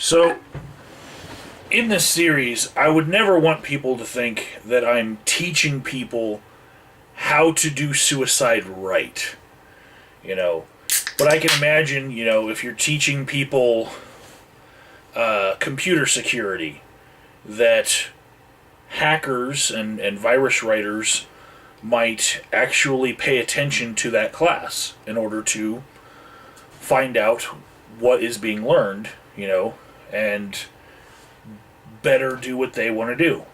So, in this series, I would never want people to think that I'm teaching people how to do suicide right. You know, but I can imagine, if you're teaching people computer security, that hackers and virus writers might actually pay attention to that class in order to find out what is being learned, and better do what they want to do.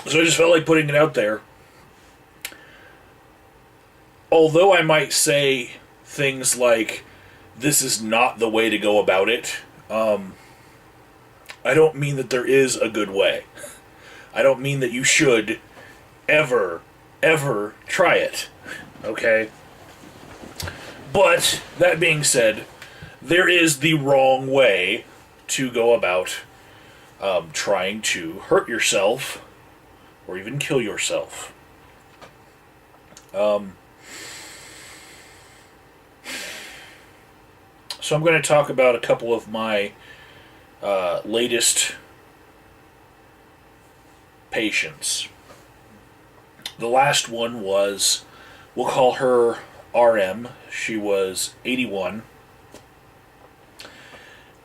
So I just felt like putting it out there. Although I might say things like, this is not the way to go about it, I don't mean that there is a good way. I don't mean that you should ever try it. Okay? But, that being said, there is the wrong way to go about trying to hurt yourself or even kill yourself. So I'm going to talk about a couple of my latest patients. The last one was, we'll call her RM. She was 81.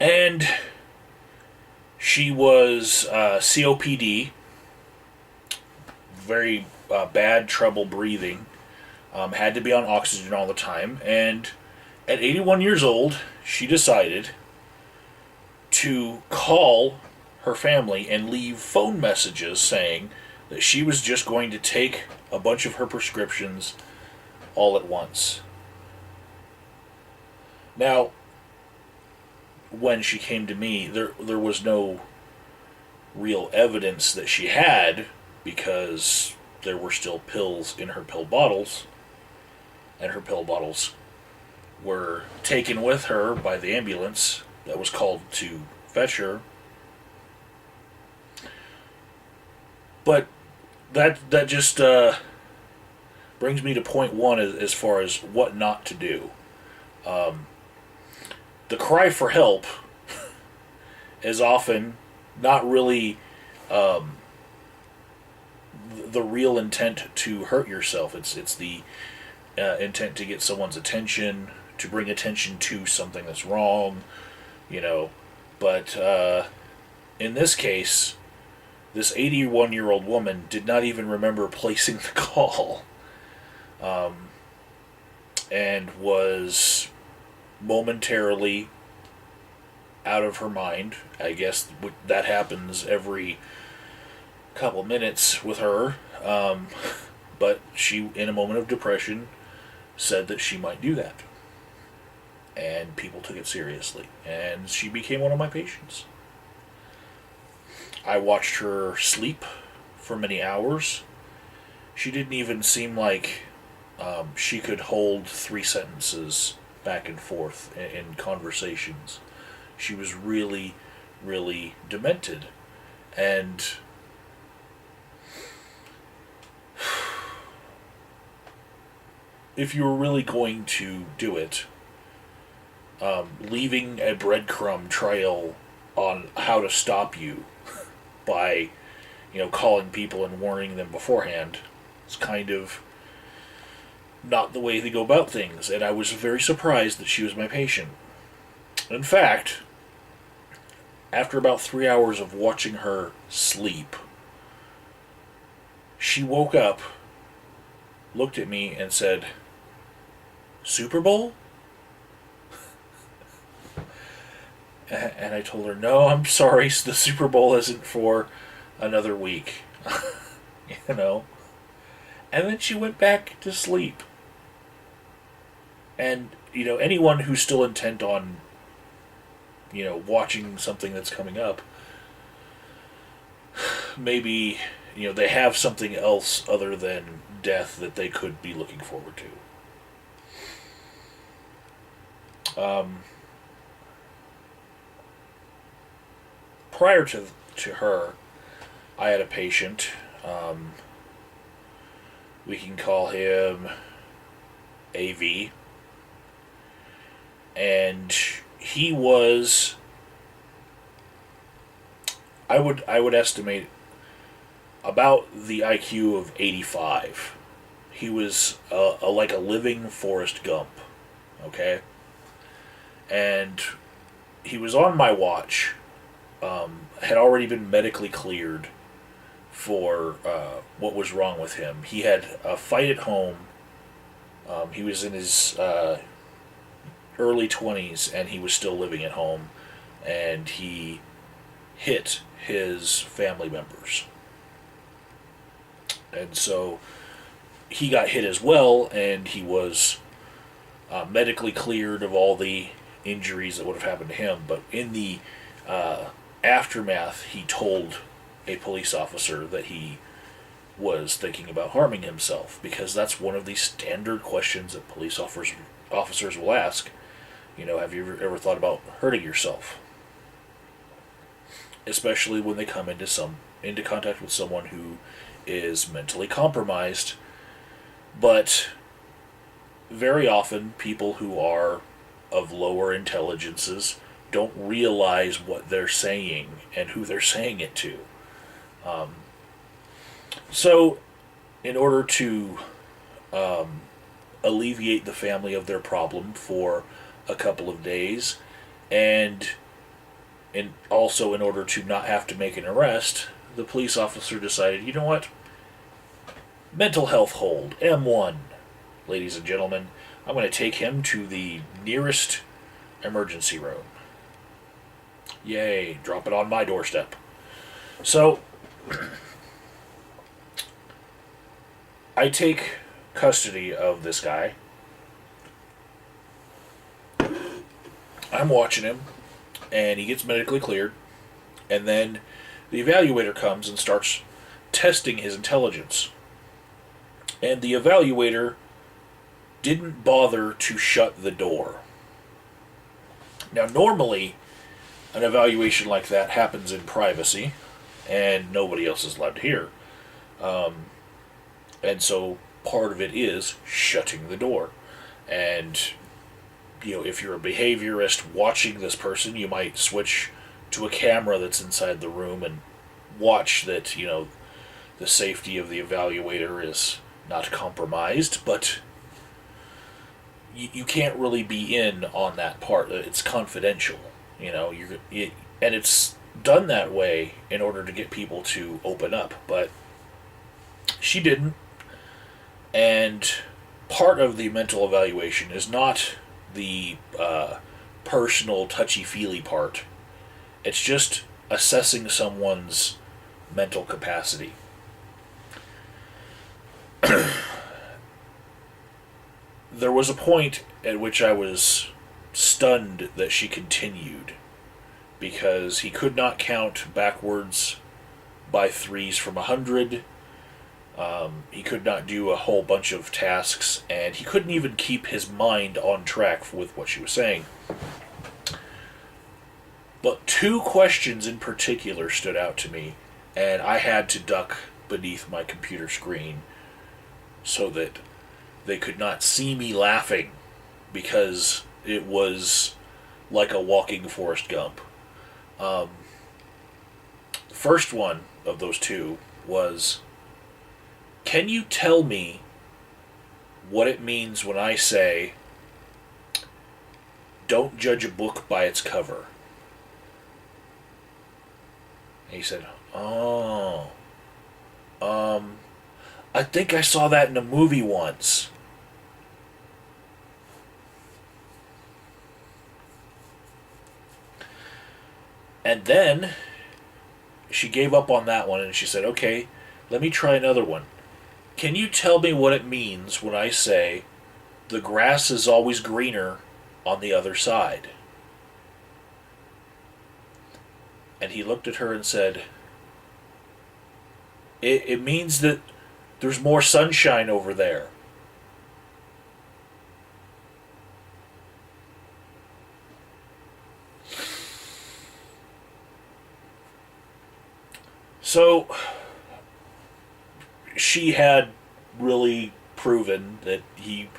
And she was COPD, very bad trouble breathing, had to be on oxygen all the time, and at 81 years old, she decided to call her family and leave phone messages saying that she was just going to take a bunch of her prescriptions all at once. Now, when she came to me, there was no real evidence that she had, because there were still pills in her pill bottles, and her pill bottles were taken with her by the ambulance that was called to fetch her. But that just brings me to point one as far as what not to do. The cry for help is often not really the real intent to hurt yourself. It's the intent to get someone's attention, to bring attention to something that's wrong, But in this case, this 81-year-old woman did not even remember placing the call, and was momentarily out of her mind. I guess that happens every couple minutes with her. But she, in a moment of depression, said that she might do that. And people took it seriously. And she became one of my patients. I watched her sleep for many hours. She didn't even seem like she could hold 3 sentences back and forth in conversations. She was really, really demented. And if you were really going to do it, leaving a breadcrumb trail on how to stop you by, calling people and warning them beforehand is kind of not the way to go about things. And I was very surprised that she was my patient. In fact, after about 3 hours of watching her sleep, she woke up, looked at me, and said, "Super Bowl?" And I told her, "No, I'm sorry, the Super Bowl isn't for another week." And then she went back to sleep. And, anyone who's still intent on, watching something that's coming up, maybe, they have something else other than death that they could be looking forward to. Prior to her, I had a patient. We can call him AV. and he was, I would estimate, about the IQ of 85. He was like a living Forrest Gump, okay? And he was on my watch, had already been medically cleared for what was wrong with him. He had a fight at home. He was in his early 20s and he was still living at home, and he hit his family members. And so he got hit as well, and he was medically cleared of all the injuries that would have happened to him. But in the aftermath, he told a police officer that he was thinking about harming himself, because that's one of the standard questions that police officers will ask. Have you ever thought about hurting yourself? Especially when they come into contact with someone who is mentally compromised. But very often, people who are of lower intelligences don't realize what they're saying and who they're saying it to. So, in order to alleviate the family of their problem for a couple of days, and also in order to not have to make an arrest, the police officer decided, you know what? Mental health hold, M1. Ladies and gentlemen, I'm going to take him to the nearest emergency room. Yay, drop it on my doorstep. So, I take custody of this guy. I'm watching him, and he gets medically cleared, and then the evaluator comes and starts testing his intelligence. And the evaluator didn't bother to shut the door. Now, normally, an evaluation like that happens in privacy, and nobody else is allowed to hear. And so part of it is shutting the door. And, if you're a behaviorist watching this person, you might switch to a camera that's inside the room and watch that, the safety of the evaluator is not compromised, but you can't really be in on that part. It's confidential, and it's done that way in order to get people to open up, but she didn't. And part of the mental evaluation is not the personal touchy-feely part. It's just assessing someone's mental capacity. There was a point at which I was stunned that she continued, because he could not count backwards by threes from 100. He could not do a whole bunch of tasks, and he couldn't even keep his mind on track with what she was saying. But two questions in particular stood out to me, and I had to duck beneath my computer screen so that they could not see me laughing, because it was like a walking Forrest Gump. The first one of those two was, can you tell me what it means when I say, don't judge a book by its cover? And he said, oh, I think I saw that in a movie once. And then she gave up on that one and she said, okay, let me try another one. Can you tell me what it means when I say, the grass is always greener on the other side? And he looked at her and said, it means that there's more sunshine over there. So, she had really proven that he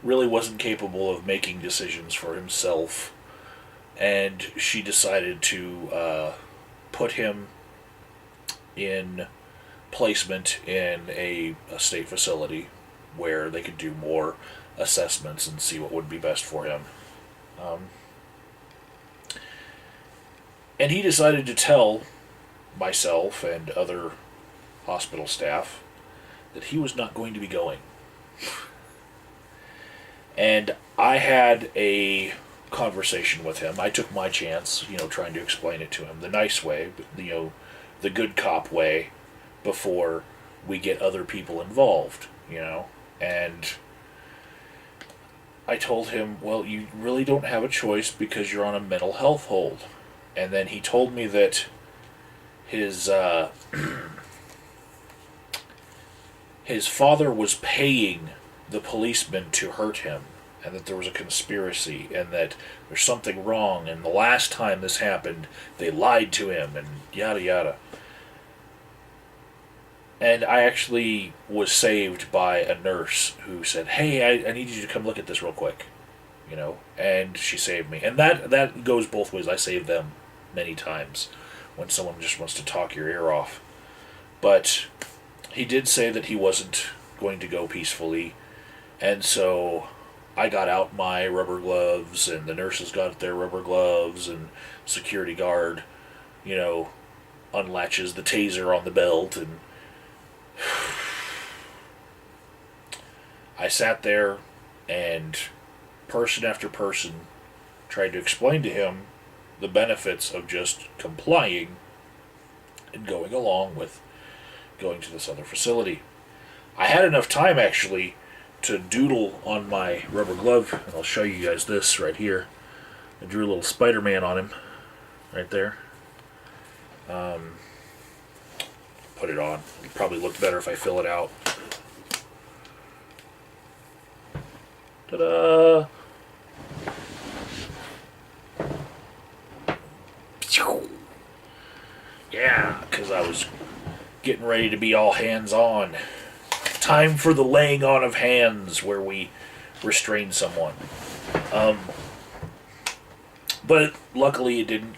really wasn't capable of making decisions for himself, and she decided to put him in placement in a state facility where they could do more assessments and see what would be best for him. Um, and he decided to tell myself and other hospital staff that he was not going to be going. And I had a conversation with him. I took my chance, trying to explain it to him the nice way, the good cop way, before we get other people involved. And I told him, well, you really don't have a choice because you're on a mental health hold. And then he told me that his his father was paying the policeman to hurt him, and that there was a conspiracy, and that there's something wrong, and the last time this happened, they lied to him, and yada yada. And I actually was saved by a nurse who said, hey, I need you to come look at this real quick. And she saved me. And that goes both ways. I saved them many times when someone just wants to talk your ear off. But he did say that he wasn't going to go peacefully. And so I got out my rubber gloves, and the nurses got their rubber gloves, and security guard, unlatches the taser on the belt, and I sat there, and person after person tried to explain to him the benefits of just complying and going along with going to this other facility. I had enough time, actually, to doodle on my rubber glove, and I'll show you guys this right here. I drew a little Spider-Man on him, right there. Put it on. It'd probably look better if I fill it out. Ta-da! Yeah, because I was getting ready to be all hands-on. Time for the laying on of hands, where we restrain someone. But luckily it didn't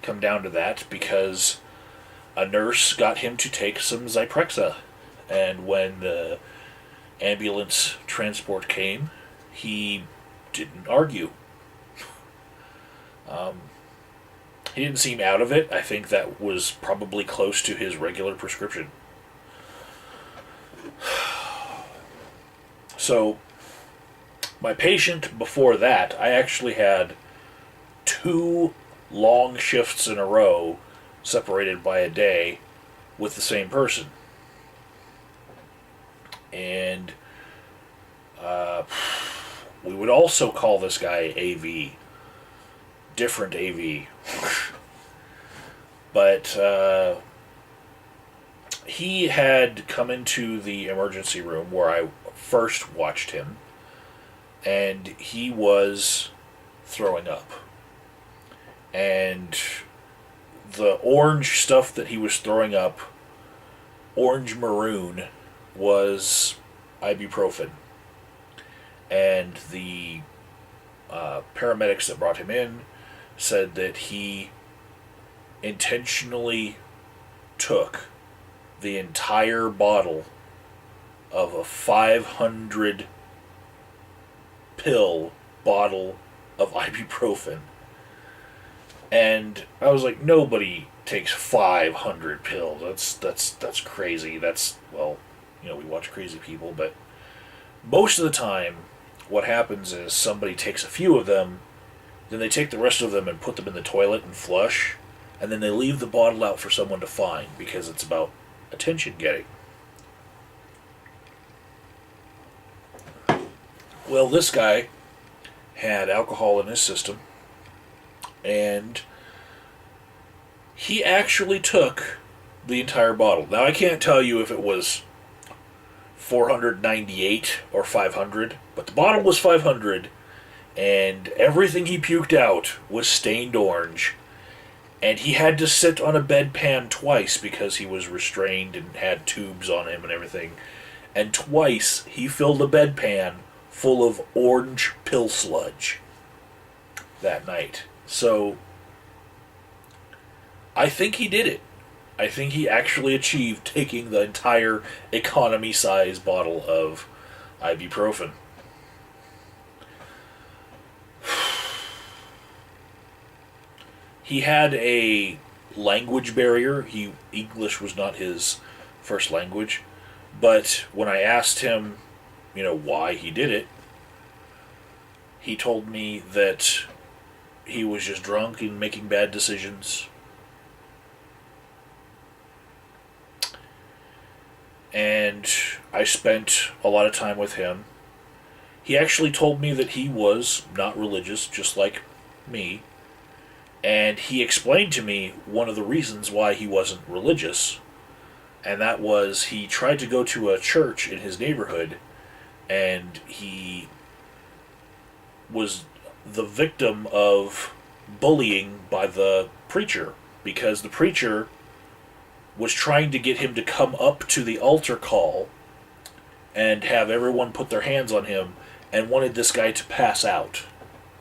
come down to that, because a nurse got him to take some Zyprexa. And when the ambulance transport came, he didn't argue. He didn't seem out of it. I think that was probably close to his regular prescription. So, my patient before that, I actually had 2 long shifts in a row, separated by a day, with the same person. And we would also call this guy AV. Different AV. But he had come into the emergency room where I first watched him, and he was throwing up. And the orange stuff that he was throwing up, orange maroon, was ibuprofen. And the paramedics that brought him in said that he intentionally took the entire bottle of a 500 pill bottle of ibuprofen. And I was like, nobody takes 500 pills. That's crazy. We watch crazy people, but most of the time what happens is somebody takes a few of them, then they take the rest of them and put them in the toilet and flush, and then they leave the bottle out for someone to find, because it's about attention getting. Well, this guy had alcohol in his system, and he actually took the entire bottle. Now, I can't tell you if it was 498 or 500, but the bottle was 500, and everything he puked out was stained orange, and he had to sit on a bedpan twice because he was restrained and had tubes on him and everything, and twice he filled the bedpan full of orange pill sludge that night. So I think he did it. I think he actually achieved taking the entire economy size bottle of ibuprofen. He had a language barrier. English was not his first language. But when I asked him, why he did it, he told me that he was just drunk and making bad decisions. And I spent a lot of time with him. He actually told me that he was not religious, just like me. And he explained to me one of the reasons why he wasn't religious. And that was he tried to go to a church in his neighborhood, and he was the victim of bullying by the preacher, because the preacher was trying to get him to come up to the altar call and have everyone put their hands on him, and wanted this guy to pass out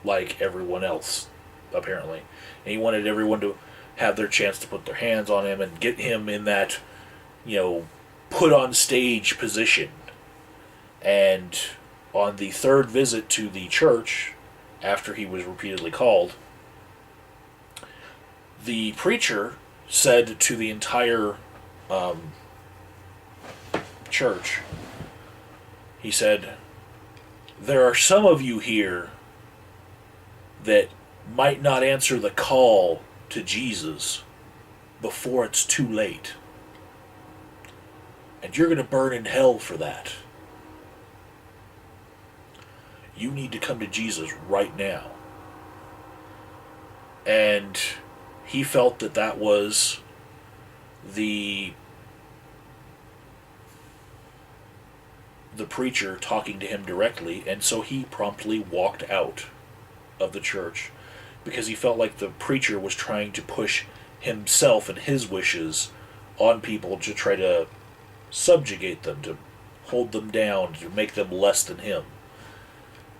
like everyone else, apparently. And he wanted everyone to have their chance to put their hands on him and get him in that, put on stage position. And on the third visit to the church, after he was repeatedly called, the preacher said to the entire church, he said, "There are some of you here that might not answer the call to Jesus before it's too late. And you're going to burn in hell for that. You need to come to Jesus right now." And he felt that that was the preacher talking to him directly, and so he promptly walked out of the church because he felt like the preacher was trying to push himself and his wishes on people to try to subjugate them, to hold them down, to make them less than him.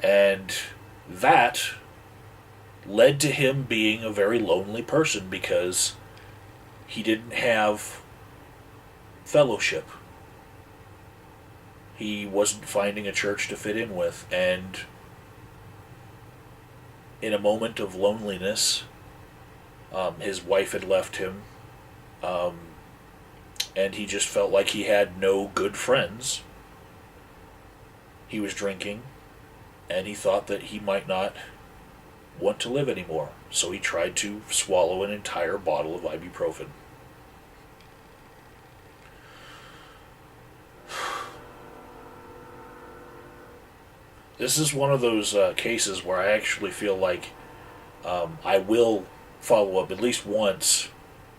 And that led to him being a very lonely person because he didn't have fellowship. He wasn't finding a church to fit in with, and in a moment of loneliness, his wife had left him, and he just felt like he had no good friends. He was drinking, and he thought that he might not want to live anymore, so he tried to swallow an entire bottle of ibuprofen. This is one of those cases where I actually feel like I will follow up at least once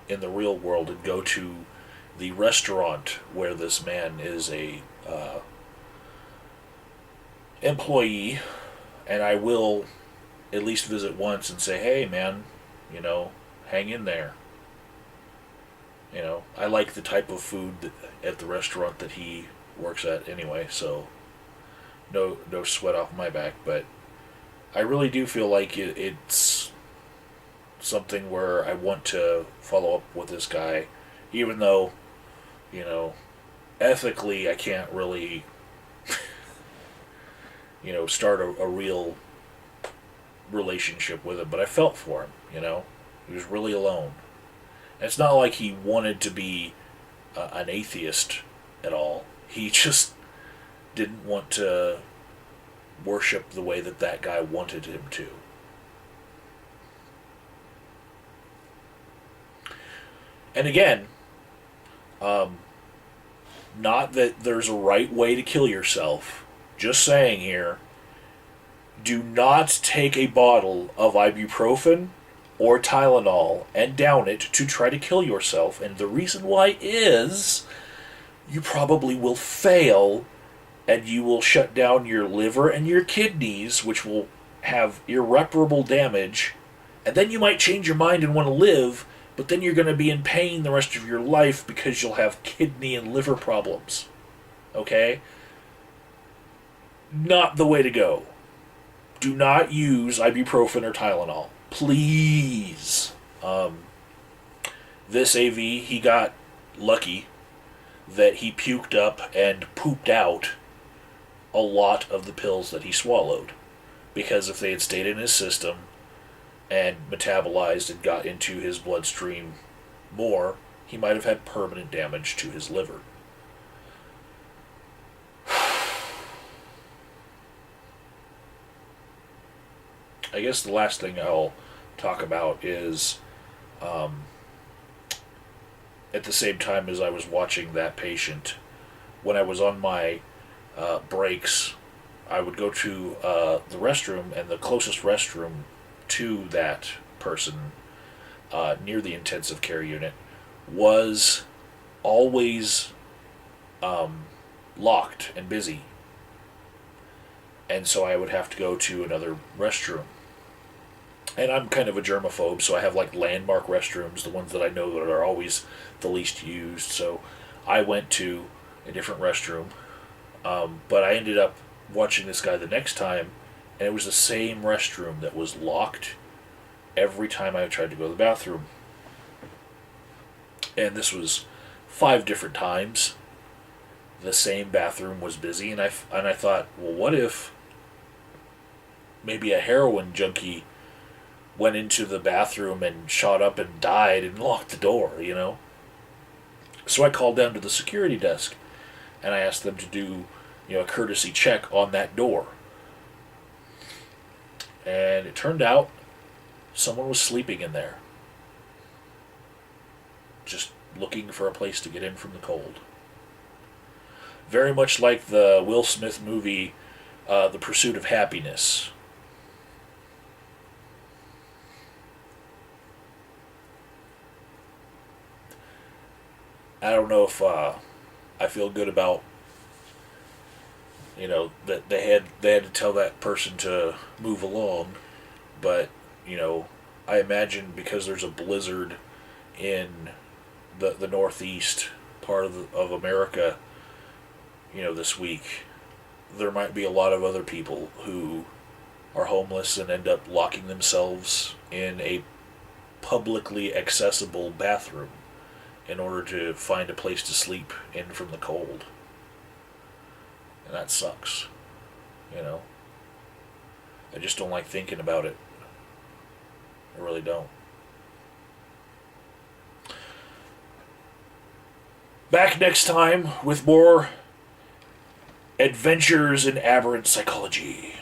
in the real world and go to the restaurant where this man is a employee, and I will at least visit once and say, "Hey, man, hang in there." I like the type of food at the restaurant that he works at anyway, so no sweat off my back. But I really do feel like it's something where I want to follow up with this guy, even though, ethically I can't really, start a real relationship with him. But I felt for him, He was really alone. And it's not like he wanted to be an atheist at all. He just didn't want to worship the way that guy wanted him to. And again, not that there's a right way to kill yourself. Just saying here, do not take a bottle of ibuprofen or Tylenol and down it to try to kill yourself. And the reason why is you probably will fail, and you will shut down your liver and your kidneys, which will have irreparable damage, and then you might change your mind and want to live, but then you're going to be in pain the rest of your life because you'll have kidney and liver problems. Okay? Not the way to go. Do not use ibuprofen or Tylenol. Please. This AV, he got lucky that he puked up and pooped out a lot of the pills that he swallowed. Because if they had stayed in his system and metabolized and got into his bloodstream more, he might have had permanent damage to his liver. I guess the last thing I'll talk about is at the same time as I was watching that patient, when I was on my breaks, I would go to the restroom, and the closest restroom to that person near the intensive care unit was always locked and busy. And so I would have to go to another restroom. And I'm kind of a germaphobe, so I have like landmark restrooms, the ones that I know that are always the least used. So I went to a different restroom, but I ended up watching this guy the next time, and it was the same restroom that was locked every time I tried to go to the bathroom. And this was 5 different times. The same bathroom was busy, and I thought, well, what if maybe a heroin junkie went into the bathroom and shot up and died and locked the door, you know? So I called down to the security desk, and I asked them to do, a courtesy check on that door. And it turned out someone was sleeping in there, just looking for a place to get in from the cold. Very much like the Will Smith movie, The Pursuit of Happiness. I don't know if I feel good about, that they had to tell that person to move along, but I imagine because there's a blizzard in the northeast part of America, this week, there might be a lot of other people who are homeless and end up locking themselves in a publicly accessible bathroom in order to find a place to sleep in from the cold. And that sucks. I just don't like thinking about it. I really don't. Back next time with more adventures in aberrant psychology.